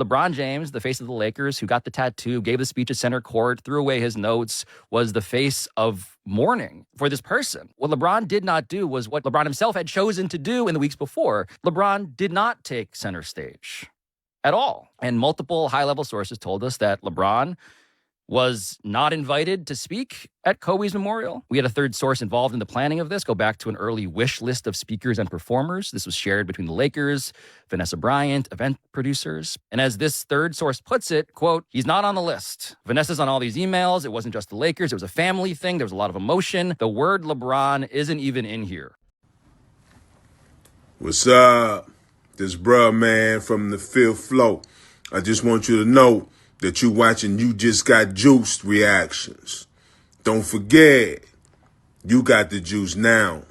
LeBron James, the face of the Lakers, who got the tattoo, gave the speech at center court, threw away his notes, was the face of mourning for this person. What LeBron did not do was what LeBron himself had chosen to do in the weeks before. LeBron did not take center stage at all. And multiple high-level sources told us that LeBron was not invited to speak at Kobe's memorial. We had a third source involved in the planning of this, go back to an early wish list of speakers and performers. This was shared between the Lakers, Vanessa Bryant, event producers. And as this third source puts it, quote, he's not on the list. Vanessa's on all these emails. It wasn't just the Lakers. It was a family thing. There was a lot of emotion. The word LeBron isn't even in here. What's up? This bruh man from the fifth floor. I just want you to know that you watching You Just Got Juiced reactions. Don't forget, you got the juice now.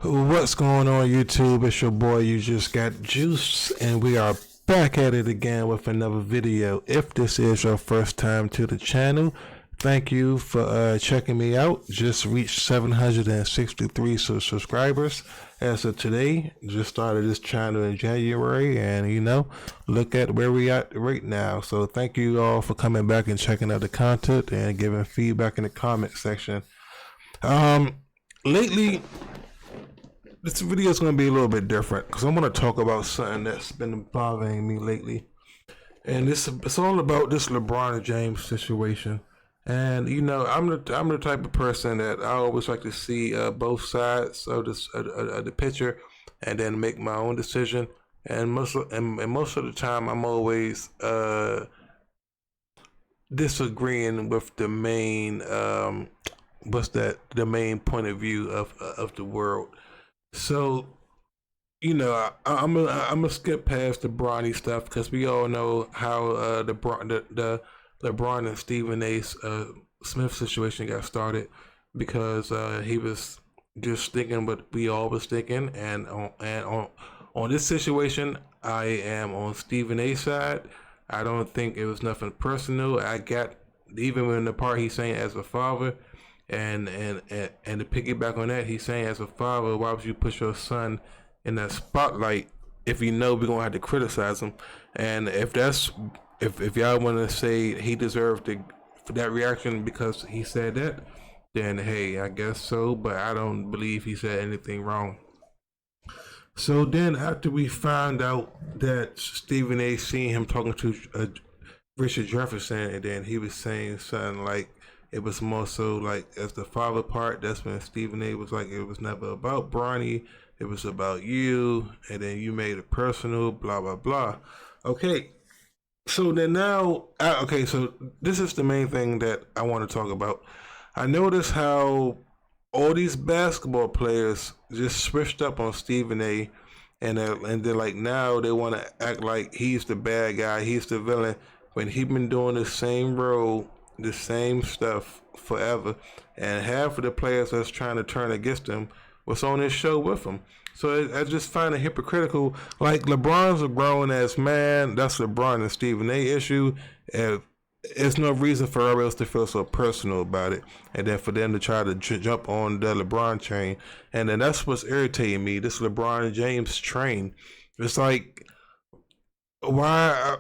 What's going on, YouTube? It's your boy You Just Got Juice, and we are back at it again with another video. If this is your first time to the channel, thank you for checking me out. Just reached 763 subscribers as of today. Just started this channel in January, and you know, look at where we at right now. So thank you all for coming back and checking out the content and giving feedback in the comment section. Lately, this video is going to be a little bit different because I'm going to talk about something that's been bothering me lately. And it's all about this LeBron James situation. And, you know, I'm the type of person that I always like to see both sides of the picture and then make my own decision. And most of the time, I'm always disagreeing with the main, the main point of view of the world. So, you know, I'm gonna skip past the Bronny stuff because we all know how the LeBron and Stephen A. Smith situation got started because he was just thinking what we all was thinking, and on this situation, I am on Stephen A.'s side. I don't think it was nothing personal. I got even when the part he's saying as a father. And to piggyback on that, he's saying as a father, why would you put your son in that spotlight if you know we're gonna have to criticize him? And if y'all want to say he deserved for that reaction because he said that, then hey, I guess so. But I don't believe he said anything wrong. So then after we found out that Stephen A. seen him talking to Richard Jefferson, and then he was saying something like, it was more so like as the father part, that's when Stephen A. was like, it was never about Bronny, it was about you, and then you made it personal, blah, blah, blah. Okay, so then now, so this is the main thing that I want to talk about. I noticed how all these basketball players just switched up on Stephen A. And they're like, now they want to act like he's the bad guy, he's the villain, when he been doing the same role, the same stuff forever, and half of the players that's trying to turn against him was on this show with him. So I just find it hypocritical. Like, LeBron's a grown-ass man. That's LeBron and Stephen A. issue. There's no reason for everybody else to feel so personal about it, and then for them to try to jump on the LeBron train. And then that's what's irritating me, this LeBron James train. It's like, why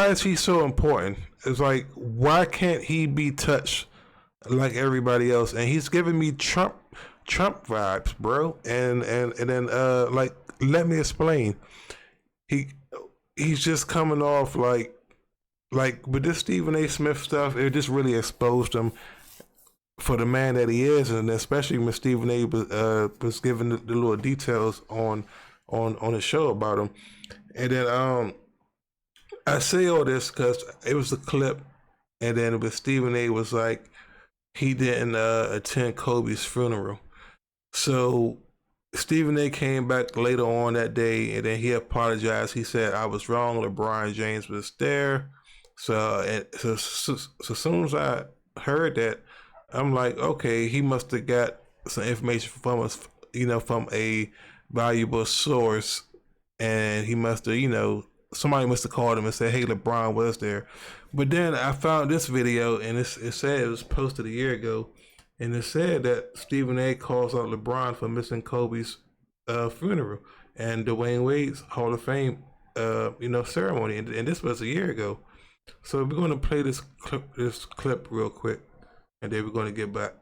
is he so important? It's like, why can't he be touched like everybody else? And he's giving me Trump vibes, bro. And then like, let me explain. He's just coming off like with this Stephen A. Smith stuff, it just really exposed him for the man that he is, and especially when Stephen A. was giving the little details on the show about him. And then I say all this because it was a clip, and then with Stephen A. was like, he didn't attend Kobe's funeral. So Stephen A. came back later on that day, and then he apologized. He said, I was wrong, LeBron James was there. So as soon as I heard that, I'm like, okay, he must have got some information from us, from a valuable source, and he must have, somebody must have called him and said, "Hey, LeBron was there." But then I found this video, and it said it was posted a year ago, and it said that Stephen A. calls out LeBron for missing Kobe's funeral and Dwayne Wade's Hall of Fame, ceremony, and this was a year ago. So we're going to play this clip real quick, and then we're going to get back.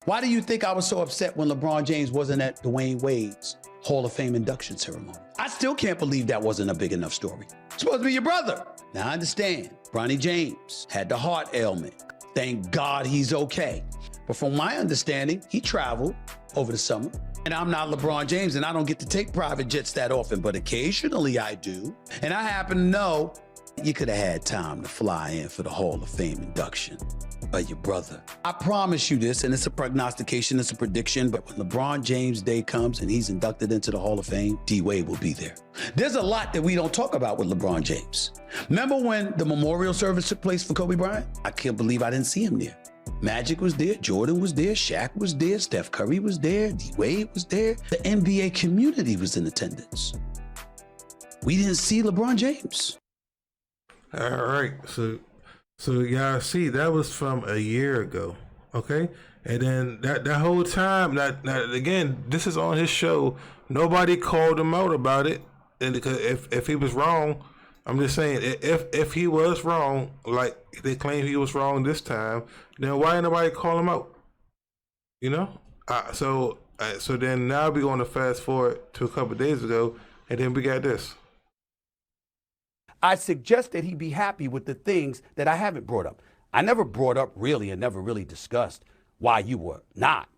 Why do you think I was so upset when LeBron James wasn't at Dwayne Wade's Hall of Fame induction ceremony? I still can't believe that wasn't a big enough story. It's supposed to be your brother. Now I understand, Bronny James had the heart ailment. Thank God he's okay. But from my understanding, he traveled over the summer. And I'm not LeBron James, and I don't get to take private jets that often, but occasionally I do. And I happen to know you could have had time to fly in for the Hall of Fame induction of your brother. I promise you this, and it's a prognostication, it's a prediction, but when LeBron James Day comes and he's inducted into the Hall of Fame, D-Wade will be there. There's a lot that we don't talk about with LeBron James. Remember when the memorial service took place for Kobe Bryant? I can't believe I didn't see him there. Magic was there, Jordan was there, Shaq was there, Steph Curry was there, D-Wade was there. The NBA community was in attendance. We didn't see LeBron James. All right, so y'all see that was from a year ago, okay? And then that whole time, that again, this is on his show. Nobody called him out about it, and because if he was wrong, I'm just saying, if he was wrong, like they claim he was wrong this time, then why ain't nobody call him out? So then now we're going to fast forward to a couple of days ago, and then we got this. I suggest that he be happy with the things that I haven't brought up. I never brought up really and never really discussed why you were not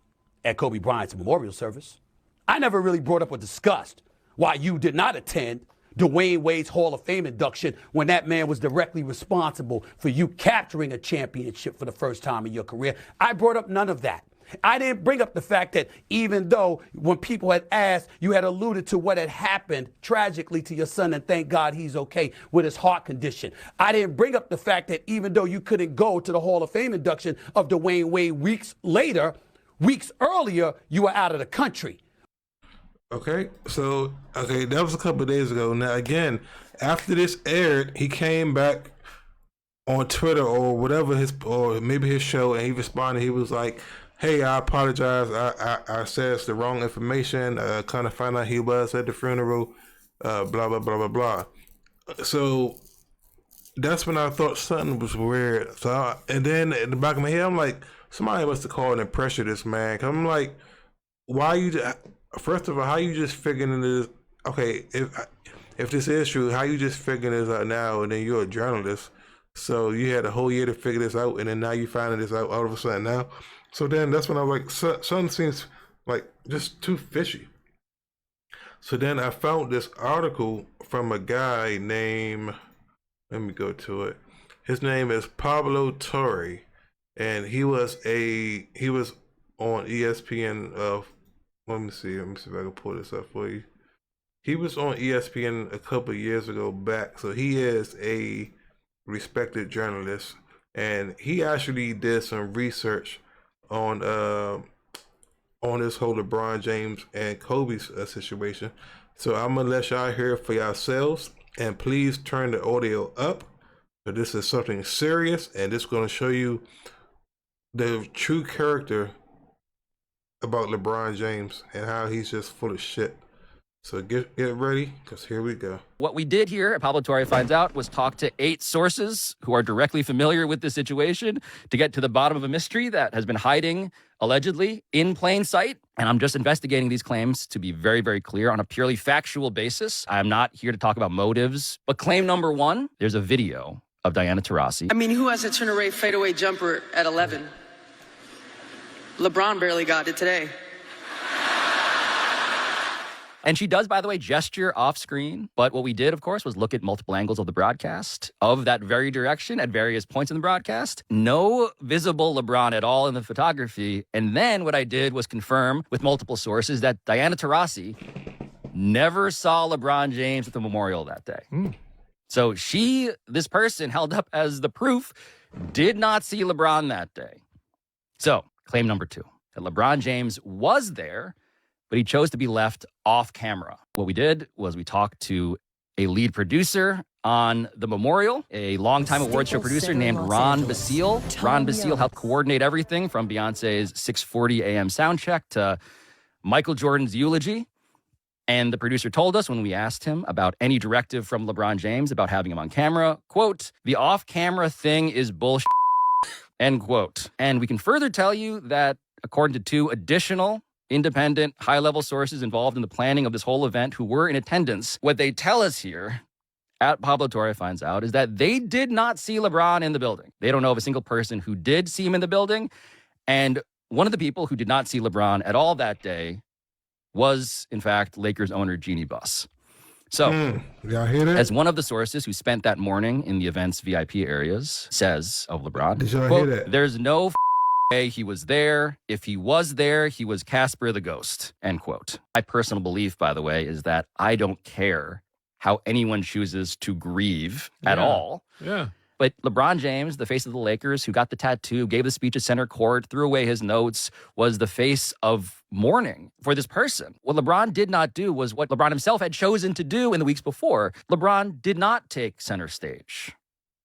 at Kobe Bryant's memorial service. I never really brought up or discussed why you did not attend Dwayne Wade's Hall of Fame induction when that man was directly responsible for you capturing a championship for the first time in your career. I brought up none of that. I didn't bring up the fact that even though when people had asked, you had alluded to what had happened tragically to your son, and thank God he's okay with his heart condition. I didn't bring up the fact that even though you couldn't go to the Hall of Fame induction of Dwayne Wade weeks earlier, you were out of the country. Okay, so, that was a couple of days ago. Now, again, after this aired, he came back on Twitter or whatever, or maybe his show, and he responded. He was like, "Hey, I apologize. I said the wrong information. Kind of found out he was at the funeral, blah, blah, blah, blah, blah." So that's when I thought something was weird. And then in the back of my head, I'm like, somebody must have called and pressured this man. 'Cause I'm like, why you... First of all, how you just figuring this? Okay, if this is true, how you just figuring this out now? And then you're a journalist, so you had a whole year to figure this out, and then now you finding this out all of a sudden now. So then that's when I was like, something seems like just too fishy. So then I found this article from a guy named, let me go to it. His name is Pablo Torre, and he was on ESPN. Let me see if I can pull this up for you. He was on ESPN a couple of years ago back, so he is a respected journalist, and he actually did some research on this whole LeBron James and Kobe's situation. So I'm gonna let y'all hear it for yourselves, and please turn the audio up. But this is something serious, and it's gonna show you the true character about LeBron James and how he's just full of shit. So get ready, because here we go. What we did here, Pablo Torre finds out, was talk to 8 sources who are directly familiar with the situation to get to the bottom of a mystery that has been hiding, allegedly, in plain sight. And I'm just investigating these claims to be very, very clear on a purely factual basis. I'm not here to talk about motives. But claim number 1, there's a video of Diana Taurasi. I mean, who has a turn-away fadeaway jumper at 11? LeBron barely got it today. And she does, by the way, gesture off screen. But what we did, of course, was look at multiple angles of the broadcast of that very direction at various points in the broadcast. No visible LeBron at all in the photography. And then what I did was confirm with multiple sources that Diana Taurasi never saw LeBron James at the memorial that day. So this person held up as the proof did not see LeBron that day. So, claim number 2, that LeBron James was there, but he chose to be left off camera. What we did was we talked to a lead producer on the memorial, a longtime awards show producer named Ron Basile. Ron Basile helped coordinate everything from Beyonce's 6:40 a.m. soundcheck to Michael Jordan's eulogy. And the producer told us when we asked him about any directive from LeBron James about having him on camera, quote, "The off-camera thing is bullshit," end quote. And we can further tell you that according to 2 additional independent, high-level sources involved in the planning of this whole event who were in attendance, what they tell us here at Pablo Torre finds out is that they did not see LeBron in the building. They don't know of a single person who did see him in the building. And one of the people who did not see LeBron at all that day was, in fact, Lakers owner Jeannie Buss. So, y'all hear that? As one of the sources who spent that morning in the event's VIP areas says of LeBron, Did y'all quote, hear that? "There's no way he was there. If he was there, he was Casper the Ghost," end quote. My personal belief, by the way, is that I don't care how anyone chooses to grieve at all. Yeah. But LeBron James, the face of the Lakers, who got the tattoo, gave the speech at center court, threw away his notes, was the face of mourning for this person. What LeBron did not do was what LeBron himself had chosen to do in the weeks before. LeBron did not take center stage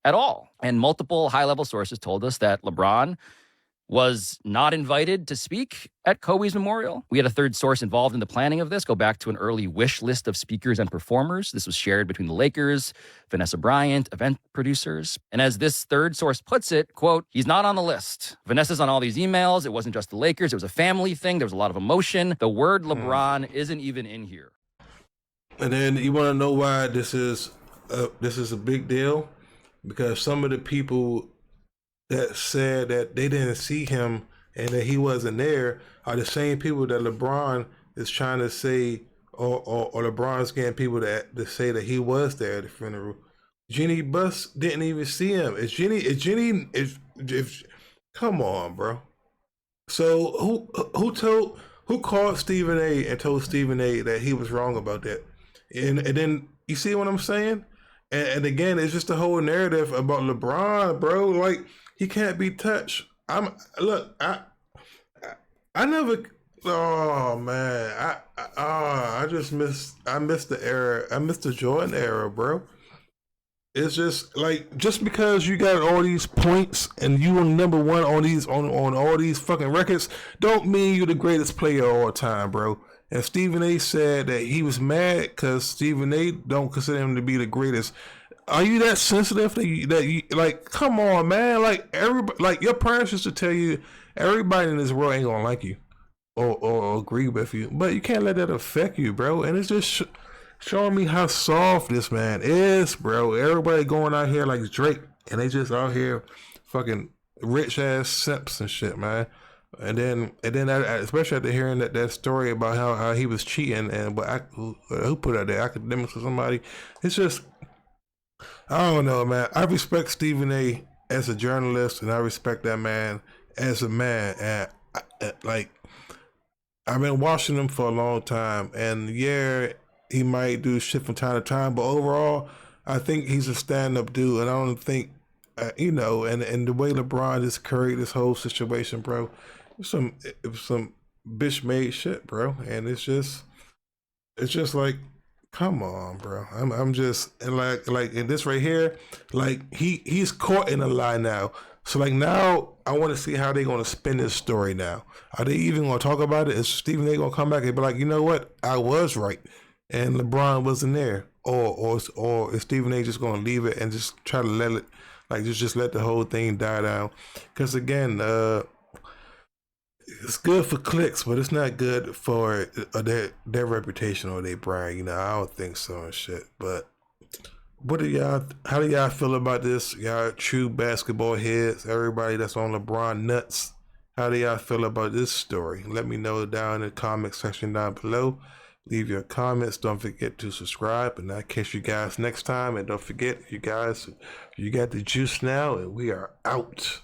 at all. And multiple high-level sources told us that LeBron was not invited to speak at Kobe's memorial. We had a third source involved in the planning of this, go back to an early wish list of speakers and performers. This was shared between the Lakers, Vanessa Bryant, event producers. And as this third source puts it, quote, "He's not on the list. Vanessa's on all these emails. It wasn't just the Lakers. It was a family thing. There was a lot of emotion. The word LeBron isn't even in here." And then you want to know why this is a big deal? Because some of the people that said that they didn't see him and that he wasn't there are the same people that LeBron is trying to say, or LeBron's getting people to say that he was there at the funeral. Jeannie Buss didn't even see him. Come on, bro. So who called Stephen A and told Stephen A that he was wrong about that? And then you see what I'm saying? And again, it's just the whole narrative about LeBron, bro. Like, he can't be touched. I never. Oh man, I missed the era. I missed the Jordan era, bro. It's just like, just because you got all these points and you were number one on all these fucking records, don't mean you're the greatest player of all time, bro. And Stephen A said that he was mad because Stephen A don't consider him to be the greatest. Are you that sensitive that you like? Come on, man! Like, everybody, like, your parents used to tell you, everybody in this world ain't gonna like you or agree with you, but you can't let that affect you, bro. And it's just showing me how soft this man is, bro. Everybody going out here like Drake, and they just out here fucking rich ass simps and shit, man. And then especially after hearing that story about how he was cheating and who put out there, academics or somebody, it's just, I don't know, man. I respect Stephen A as a journalist, and I respect that man as a man. And I've been watching him for a long time, and yeah, he might do shit from time to time, but overall, I think he's a stand-up dude, and I don't think, and the way LeBron just carried this whole situation, bro, it was some bitch-made shit, bro, and it's just like, come on, bro. I'm just, and like in this right here, like he's caught in a lie now. So like now I want to see how they're gonna spin this story now. Are they even gonna talk about it? Is Stephen A gonna come back and be like, you know what, I was right, and LeBron wasn't there, or is Stephen A just gonna leave it and just try to let it, like, just let the whole thing die down? Because again, it's good for clicks, but it's not good for their reputation or their brand. I don't think so and shit. But how do y'all feel about this? Y'all true basketball heads, everybody that's on LeBron nuts, how do y'all feel about this story? Let me know down in the comment section down below. Leave your comments. Don't forget to subscribe, and I'll catch you guys next time. And don't forget, you guys, you got the juice now, and we are out.